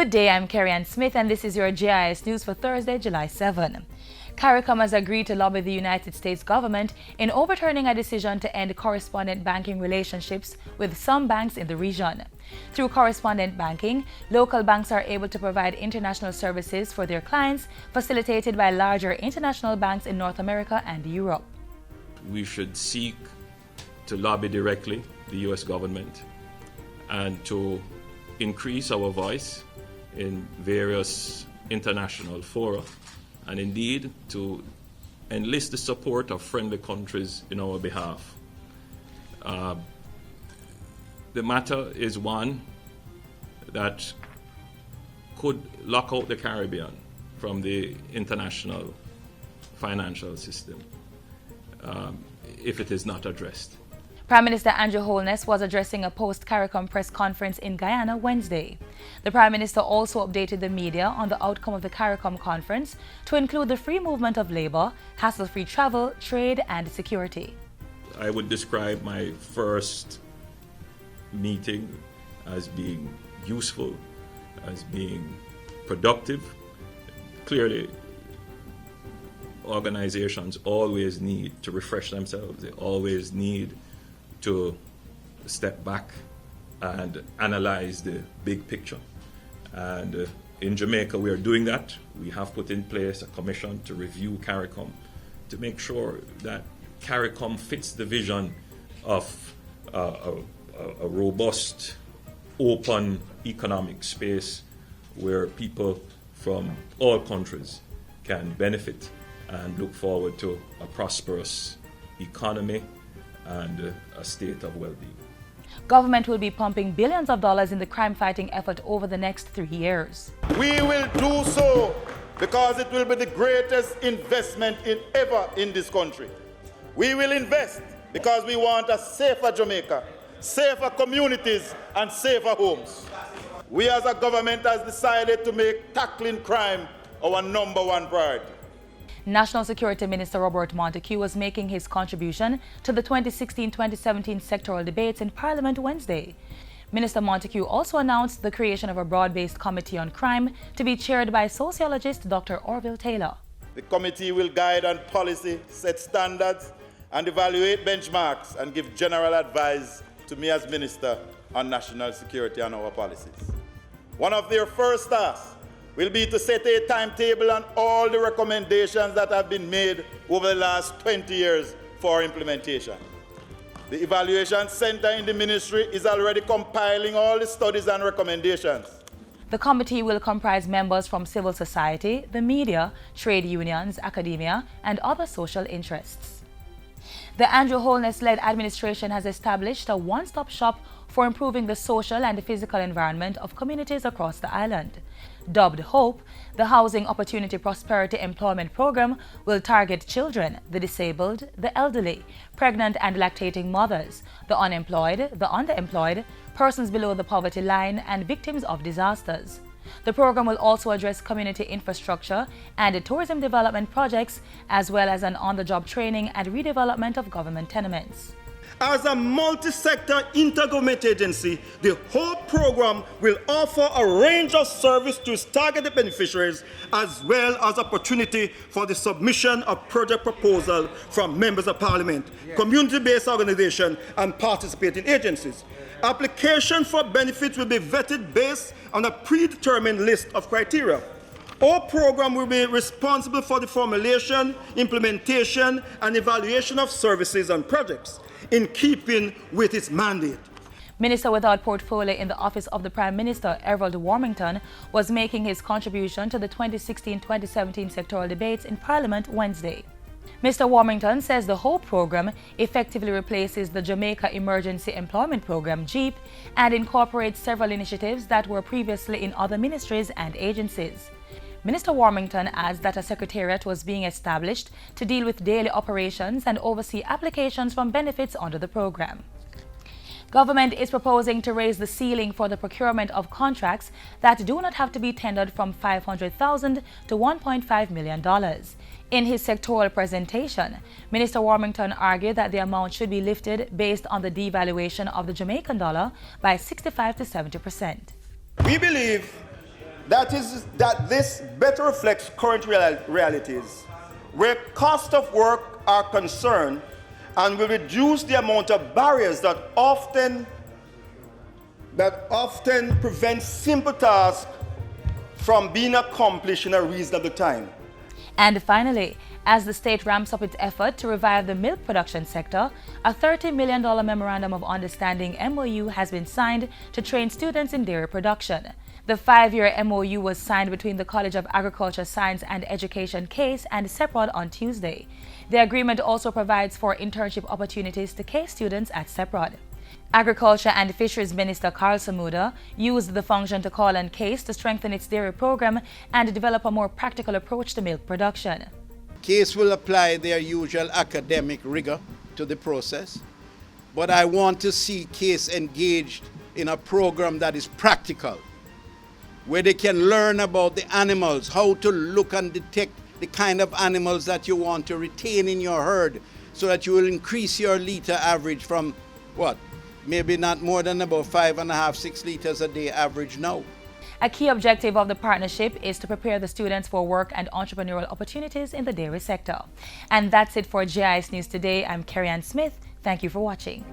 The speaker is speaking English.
Good day, I'm Carrie-Ann Smith and this is your JIS News for Thursday, July 7. CARICOM has agreed to lobby the United States government in overturning a decision to end correspondent banking relationships with some banks in the region. Through correspondent banking, local banks are able to provide international services for their clients, facilitated by larger international banks in North America and Europe. We should seek to lobby directly the U.S. government and to increase our voice in various international fora, and indeed to enlist the support of friendly countries in our behalf. The matter is one that could lock out the Caribbean from the international financial system if it is not addressed. Prime Minister Andrew Holness was addressing a post-CARICOM press conference in Guyana Wednesday. The Prime Minister also updated the media on the outcome of the CARICOM conference to include the free movement of labor, hassle-free travel, trade and security. I would describe my first meeting as being useful, as being productive. Clearly, organizations always need to refresh themselves. They always need to step back and analyze the big picture. And in Jamaica, we are doing that. We have put in place a commission to review CARICOM to make sure that CARICOM fits the vision of a robust, open economic space where people from all countries can benefit and look forward to a prosperous economy and a state of well-being. Government will be pumping billions of dollars in the crime-fighting effort over the next 3 years. We will do so because it will be the greatest investment ever in this country. We will invest because we want a safer Jamaica, safer communities and safer homes. We as a government has decided to make tackling crime our #1 priority. National Security Minister Robert Montague was making his contribution to the 2016-2017 sectoral debates in Parliament Wednesday. Minister Montague also announced the creation of a broad-based committee on crime to be chaired by sociologist Dr. Orville Taylor. The committee will guide on policy, set standards, and evaluate benchmarks and give general advice to me as Minister on national security and our policies. One of their first tasks will be to set a timetable on all the recommendations that have been made over the last 20 years for implementation. The Evaluation Center in the Ministry is already compiling all the studies and recommendations. The committee will comprise members from civil society, the media, trade unions, academia, and other social interests. The Andrew Holness-led administration has established a one-stop shop for improving the social and physical environment of communities across the island. Dubbed H.O.P.E, the Housing Opportunity Prosperity Employment Program will target children, the disabled, the elderly, pregnant and lactating mothers, the unemployed, the underemployed, persons below the poverty line, and victims of disasters. The program will also address community infrastructure and tourism development projects, as well as an on-the-job training and redevelopment of government tenements. As a multi-sector intergovernment agency, the H.O.P.E program will offer a range of service to its targeted beneficiaries, as well as opportunity for the submission of project proposal from members of parliament, community-based organizations, and participating agencies. Application for benefits will be vetted based on a predetermined list of criteria. Our program will be responsible for the formulation, implementation, and evaluation of services and projects in keeping with its mandate. Minister without portfolio in the Office of the Prime Minister, Everald Warmington, was making his contribution to the 2016-2017 sectoral debates in Parliament Wednesday. Mr. Warmington says the H.O.P.E program effectively replaces the Jamaica Emergency Employment Program, J.E.E.P, and incorporates several initiatives that were previously in other ministries and agencies. Minister Warmington adds that a secretariat was being established to deal with daily operations and oversee applications from benefits under the program. Government is proposing to raise the ceiling for the procurement of contracts that do not have to be tendered from $500,000 to $1.5 million. In his sectoral presentation, Minister Warmington argued that the amount should be lifted based on the devaluation of the Jamaican dollar by 65 to 70%. We believe that this better reflects current realities, where cost of work are concerned, and will reduce the amount of barriers that often prevent simple tasks from being accomplished in a reasonable time. And finally, as the state ramps up its effort to revive the milk production sector, a $30 million Memorandum of Understanding MOU has been signed to train students in dairy production. The 5-year MOU was signed between the College of Agriculture, Science and Education CASE and SEPROD on Tuesday. The agreement also provides for internship opportunities to CASE students at SEPROD. Agriculture and Fisheries Minister Carl Samuda used the function to call on CASE to strengthen its dairy program and develop a more practical approach to milk production. CASE will apply their usual academic rigor to the process, but I want to see CASE engaged in a program that is practical, where they can learn about the animals, how to look and detect the kind of animals that you want to retain in your herd, so that you will increase your litre average from, maybe not more than about 5.5, 6 litres a day average now. A key objective of the partnership is to prepare the students for work and entrepreneurial opportunities in the dairy sector. And that's it for JIS News Today. I'm Carrie Ann Smith. Thank you for watching.